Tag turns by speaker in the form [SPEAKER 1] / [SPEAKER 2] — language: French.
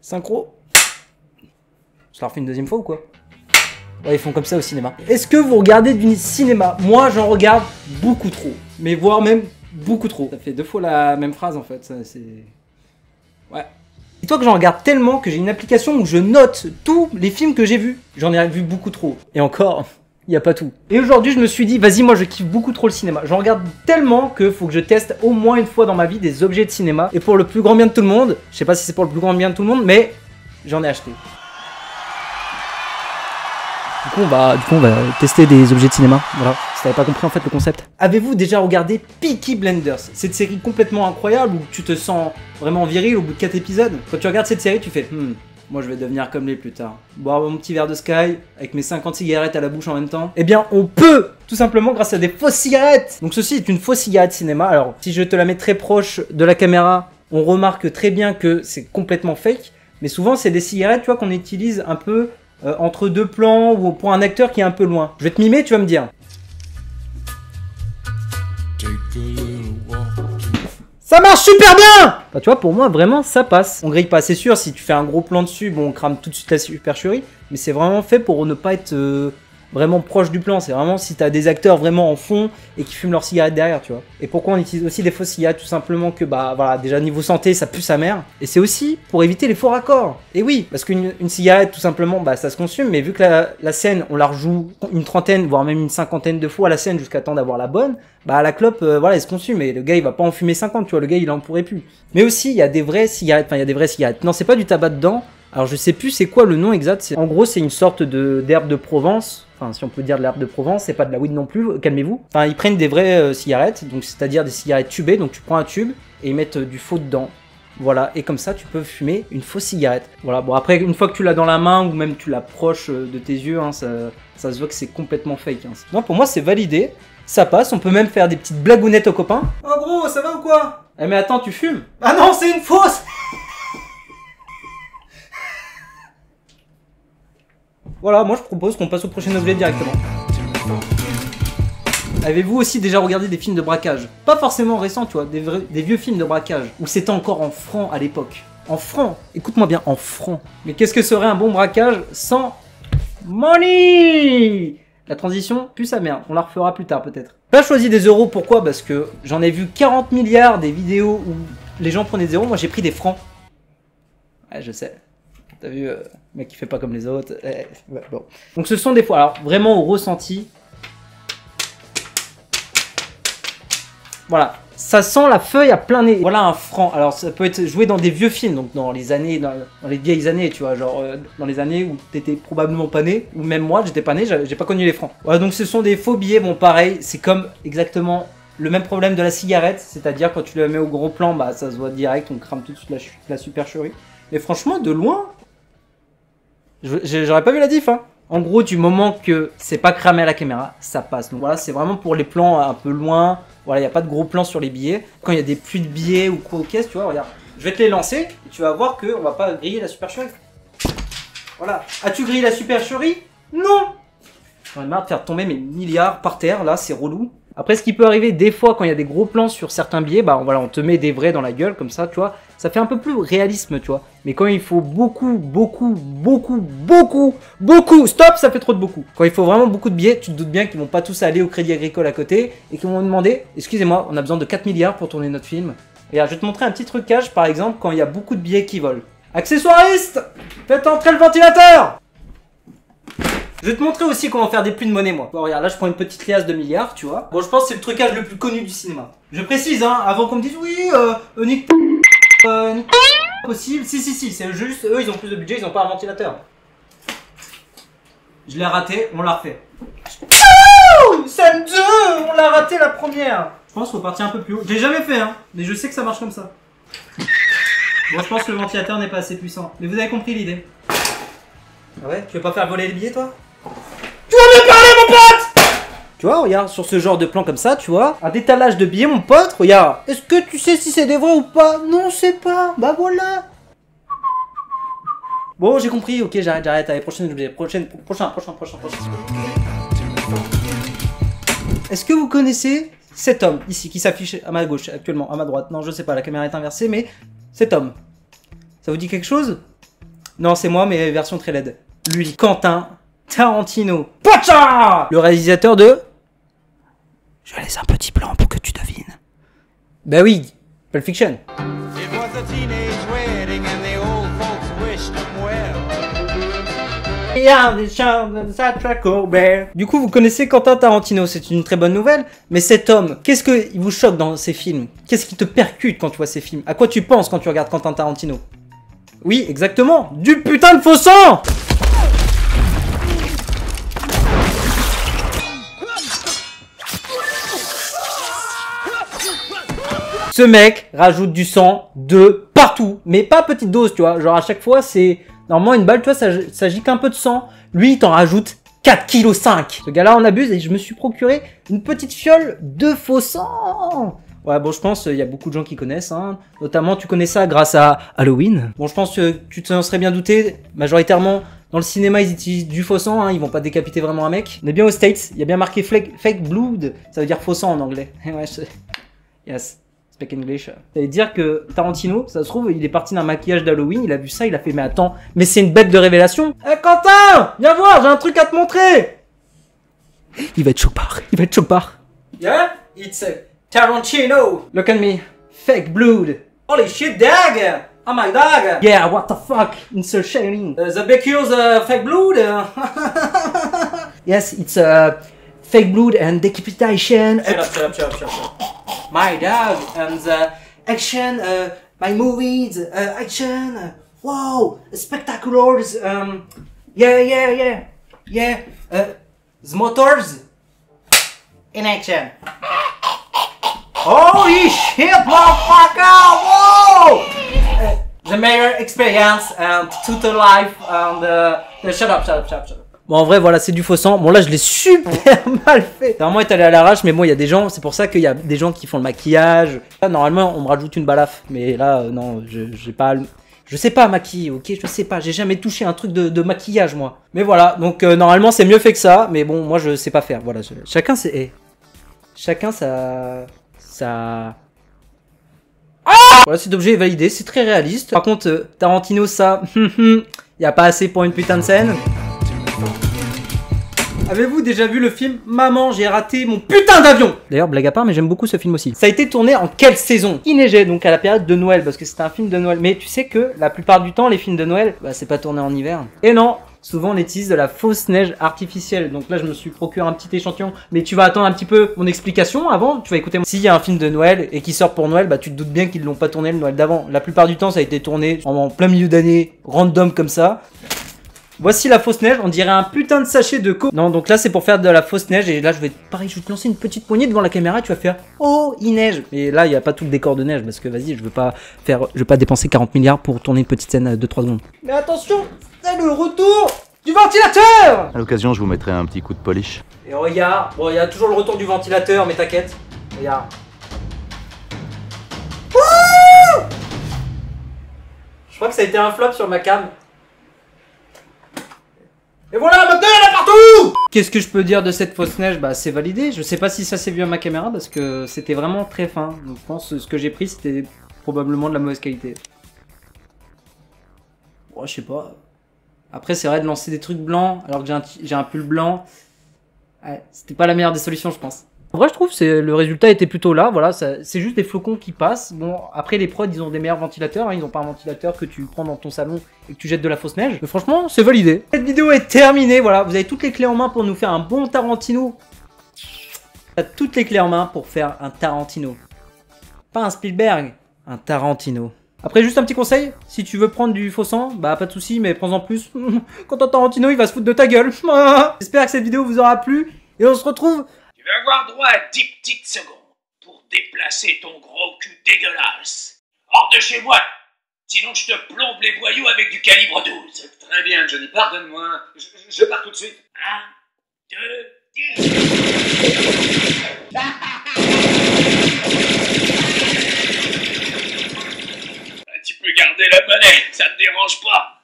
[SPEAKER 1] Synchro. Je la refais une deuxième fois ou quoi? Ouais, ils font comme ça au cinéma. Est-ce que vous regardez du cinéma? Moi, j'en regarde beaucoup trop. Mais voire même beaucoup trop. Ça fait 2 fois la même phrase en fait. C'est... Ouais. Dis-toi que j'en regarde tellement que j'ai une application où je note tous les films que j'ai vus. J'en ai vu beaucoup trop. Et encore, il n'y a pas tout. Et aujourd'hui, je me suis dit, vas-y, moi je kiffe beaucoup trop le cinéma. J'en regarde tellement que faut que je teste au moins une fois dans ma vie des objets de cinéma. Et pour le plus grand bien de tout le monde, je sais pas si c'est pour le plus grand bien de tout le monde, mais j'en ai acheté. Du coup, on va tester des objets de cinéma. Voilà, si t'avais pas compris en fait le concept. Avez-vous déjà regardé Peaky Blinders? Cette série complètement incroyable où tu te sens vraiment viril au bout de 4 épisodes. Quand tu regardes cette série, tu fais moi je vais devenir comme les plus tard. Boire mon petit verre de Sky avec mes 50 cigarettes à la bouche en même temps. Eh bien, on peut tout simplement grâce à des fausses cigarettes. Donc ceci est une fausse cigarette cinéma. Alors, si je te la mets très proche de la caméra, on remarque très bien que c'est complètement fake. Mais souvent, c'est des cigarettes, tu vois, qu'on utilise un peu entre 2 plans ou pour un acteur qui est un peu loin. Je vais te mimer, tu vas me dire. Ça marche super bien! Bah, tu vois, pour moi, vraiment, ça passe. On grille pas, c'est sûr, si tu fais un gros plan dessus, bon, on crame tout de suite la supercherie. Mais c'est vraiment fait pour ne pas être vraiment proche du plan. C'est vraiment si t'as des acteurs vraiment en fond et qui fument leurs cigarettes derrière, tu vois. Et pourquoi on utilise aussi des fausses cigarettes? Tout simplement que, bah, voilà, déjà niveau santé, ça pue sa mère. Et c'est aussi pour éviter les faux raccords. Et oui, parce qu'une cigarette, tout simplement, bah, ça se consume. Mais vu que la scène, on la rejoue une trentaine, voire même une cinquantaine de fois la scène jusqu'à temps d'avoir la bonne, bah, la clope, voilà, elle se consume. Et le gars, il va pas en fumer 50, tu vois. Le gars, il en pourrait plus. Mais aussi, il y a des vraies cigarettes. Enfin, il y a des vraies cigarettes. Non, c'est pas du tabac dedans. Alors, je sais plus c'est quoi le nom exact. En gros, c'est une sorte d'herbe de Provence. Enfin, si on peut dire de l'herbe de Provence, c'est pas de la weed non plus, calmez-vous. Enfin, ils prennent des vraies cigarettes, donc c'est-à-dire des cigarettes tubées, donc tu prends un tube et ils mettent du faux dedans. Voilà, et comme ça, tu peux fumer une fausse cigarette. Voilà, bon après, une fois que tu l'as dans la main ou même tu l'approches de tes yeux, hein, ça se voit que c'est complètement fake. Hein. Non, pour moi, c'est validé, ça passe, on peut même faire des petites blagounettes aux copains. Oh gros, ça va ou quoi? Eh mais attends, tu fumes? Ah non, c'est une fausse! Voilà, moi je propose qu'on passe au prochain objet directement. Avez-vous aussi déjà regardé des films de braquage? Pas forcément récents, tu vois, des vieux films de braquage, où c'était encore en francs à l'époque. En francs, écoute-moi bien, en francs. Mais qu'est-ce que serait un bon braquage sans money? La transition pue sa mère, on la refera plus tard peut-être. Pas choisi des euros, pourquoi? Parce que j'en ai vu 40 milliards des vidéos où les gens prenaient des zéros, moi j'ai pris des francs. Ouais, je sais. T'as vu, mec qui fait pas comme les autres. Bon. Donc ce sont des fois, alors vraiment au ressenti. Voilà, ça sent la feuille à plein nez. Voilà un franc. Alors ça peut être joué dans des vieux films, donc dans les années, dans les vieilles années, tu vois, genre dans les années où t'étais probablement pas né, ou même moi, j'étais pas né, j'ai pas connu les francs. Voilà, donc ce sont des faux billets. Bon, pareil, c'est comme exactement le même problème de la cigarette, c'est-à-dire quand tu la mets au gros plan, bah ça se voit direct, on crame tout de suite la supercherie. Mais franchement, de loin. J'aurais pas vu la diff, hein. En gros, du moment que c'est pas cramé à la caméra, ça passe. Donc voilà, c'est vraiment pour les plans un peu loin. Voilà, il n'y a pas de gros plans sur les billets. Quand il y a des pluies de billets ou quoi aux caisses, tu vois, regarde. Je vais te les lancer et tu vas voir qu'on va pas griller la supercherie. Voilà. As-tu grillé la supercherie? Non. J'en ai marre de faire tomber mes milliards par terre, là, c'est relou. Après, ce qui peut arriver des fois quand il y a des gros plans sur certains billets, bah voilà, on te met des vrais dans la gueule comme ça, tu vois. Ça fait un peu plus réalisme, tu vois. Mais quand il faut beaucoup, stop, ça fait trop de beaucoup. Quand il faut vraiment beaucoup de billets, tu te doutes bien qu'ils vont pas tous aller au Crédit Agricole à côté et qu'ils vont nous demander, excusez-moi, on a besoin de 4 milliards pour tourner notre film. Regarde, je vais te montrer un petit trucage, par exemple, quand il y a beaucoup de billets qui volent. Accessoiriste, faites entrer le ventilateur. Je vais te montrer aussi comment faire des pluies de monnaie, moi. Bon, regarde, là, je prends une petite liasse de milliards, tu vois. Bon, je pense que c'est le trucage le plus connu du cinéma. Je précise, hein, avant qu'on me dise, oui, nique possible. Si, c'est juste, eux, ils ont plus de budget, ils ont pas un ventilateur. Je l'ai raté, on l'a refait. Scène 2, on l'a raté la première. Je pense qu'il faut partir un peu plus haut. Je l'ai jamais fait, hein, mais je sais que ça marche comme ça. Bon, je pense que le ventilateur n'est pas assez puissant. Mais vous avez compris l'idée. Ah ouais, tu veux pas faire voler les billets, toi? Tu vas me parler, mon pote! Tu vois, regarde, sur ce genre de plan comme ça, tu vois, un détalage de billets, mon pote, regarde. Est-ce que tu sais si c'est des vrais ou pas? Non, je sais pas. Bah voilà. Bon, j'ai compris, ok, j'arrête. Allez, prochain. Est-ce que vous connaissez cet homme, ici, qui s'affiche à ma gauche, actuellement, à ma droite? Non, je sais pas, la caméra est inversée, mais cet homme. Ça vous dit quelque chose? Non, c'est moi, mais version très laide. Lui, Quentin Tarantino. Pacha! Le réalisateur de... Je laisse un petit blanc pour que tu devines. Bah oui, Pulp Fiction. Du coup, vous connaissez Quentin Tarantino, c'est une très bonne nouvelle. Mais cet homme, qu'est-ce qu'il vous choque dans ses films? Qu'est-ce qui te percute quand tu vois ses films? À quoi tu penses quand tu regardes Quentin Tarantino? Oui, exactement, du putain de faux sang! Ce mec rajoute du sang de partout, mais pas petite dose, tu vois. Genre à chaque fois, c'est... Normalement, une balle, tu vois, ça gicle un peu de sang. Lui, il t'en rajoute 4,5 kg. Ce gars-là en abuse et je me suis procuré une petite fiole de faux sang. Ouais, bon, je pense il y a beaucoup de gens qui connaissent, hein. Notamment, tu connais ça grâce à Halloween. Bon, je pense que tu t'en serais bien douté. Majoritairement, dans le cinéma, ils utilisent du faux sang, hein. Ils vont pas décapiter vraiment un mec. On est bien aux States. Il y a bien marqué fake blood. Ça veut dire faux sang en anglais. Ouais, yes. Speak English. Ça veut dire que Tarantino, ça se trouve, il est parti d'un maquillage d'Halloween, il a vu ça, il a fait, mais attends, mais c'est une bête de révélation. Eh Quentin, viens voir, j'ai un truc à te montrer. Il va être chopard, il va être chopard. Yeah, it's a Tarantino. Look at me, fake blood. Holy shit, dog. Oh my dog. Yeah, what the fuck, it's a shining. The BQ's fake blood. Yes, it's fake blood and decapitation. Shut up. My dog and action, my movies, action, wow, spectaculars, yeah, the motors in action. Holy shit, motherfucker, whoa! The meilleur experience and total life and shut up. Bon, en vrai, voilà, c'est du faux sang. Bon, là, je l'ai super mal fait. Normalement, il est allé à l'arrache, mais bon, il y a des gens, c'est pour ça qu'il y a des gens qui font le maquillage. Là, normalement, on me rajoute une balafre. Mais là, non, j'ai pas... Je sais pas maquiller, ok? Je sais pas, j'ai jamais touché un truc de maquillage, moi. Mais voilà, donc normalement, c'est mieux fait que ça. Mais bon, moi, je sais pas faire. Voilà, chacun, c'est... Hey. Chacun, ça... Voilà, cet objet est validé, c'est très réaliste. Par contre, Tarantino, ça... Il y a pas assez pour une putain de scène. Avez-vous déjà vu le film Maman, j'ai raté mon putain d'avion? D'ailleurs, blague à part, mais j'aime beaucoup ce film aussi. Ça a été tourné en quelle saison? Il neigeait, donc à la période de Noël, parce que c'était un film de Noël. Mais tu sais que la plupart du temps, les films de Noël, bah c'est pas tourné en hiver. Et non, souvent on utilise de la fausse neige artificielle. Donc là, je me suis procuré un petit échantillon. Mais tu vas attendre un petit peu mon explication avant. Tu vas écouter. S'il y a un film de Noël et qui sort pour Noël, bah tu te doutes bien qu'ils l'ont pas tourné le Noël d'avant. La plupart du temps, ça a été tourné en plein milieu d'année, random comme ça. Voici la fausse neige, on dirait un putain de sachet de coke. Non, donc là c'est pour faire de la fausse neige et là je vais te lancer une petite poignée devant la caméra et tu vas faire oh, il neige. Et là il n'y a pas tout le décor de neige parce que vas-y, je veux pas dépenser 40 milliards pour tourner une petite scène de 3 secondes. Mais attention, c'est le retour du ventilateur. À l'occasion, je vous mettrai un petit coup de polish. Et regarde, bon, il y a toujours le retour du ventilateur, mais t'inquiète. Regarde. Wouh! Je crois que ça a été un flop sur ma cam. Et voilà, maintenant elle est partout! Qu'est-ce que je peux dire de cette fausse neige? Bah c'est validé, je sais pas si ça s'est vu à ma caméra parce que c'était vraiment très fin. Donc je pense que ce que j'ai pris c'était probablement de la mauvaise qualité. Bon, je sais pas. Après c'est vrai de lancer des trucs blancs alors que j'ai un pull blanc. Ouais, c'était pas la meilleure des solutions je pense. En vrai je trouve que le résultat était plutôt là, voilà, c'est juste des flocons qui passent. Bon, après les prods ils ont des meilleurs ventilateurs, hein, ils ont pas un ventilateur que tu prends dans ton salon et que tu jettes de la fausse neige. Mais franchement, c'est validé. Cette vidéo est terminée, voilà, vous avez toutes les clés en main pour nous faire un bon Tarantino. T'as toutes les clés en main pour faire un Tarantino. Pas un Spielberg, un Tarantino. Après juste un petit conseil, si tu veux prendre du faux sang, bah pas de soucis, mais prends-en plus. Quand un Tarantino il va se foutre de ta gueule. J'espère que cette vidéo vous aura plu et on se retrouve...
[SPEAKER 2] Tu vas avoir droit à 10 petites secondes pour déplacer ton gros cul dégueulasse. Hors de chez moi, sinon je te plombe les boyaux avec du calibre 12. Très bien, Johnny, pardonne-moi. Je pars tout de suite. 1, 2, 10. Tu peux garder la monnaie, ça me dérange pas.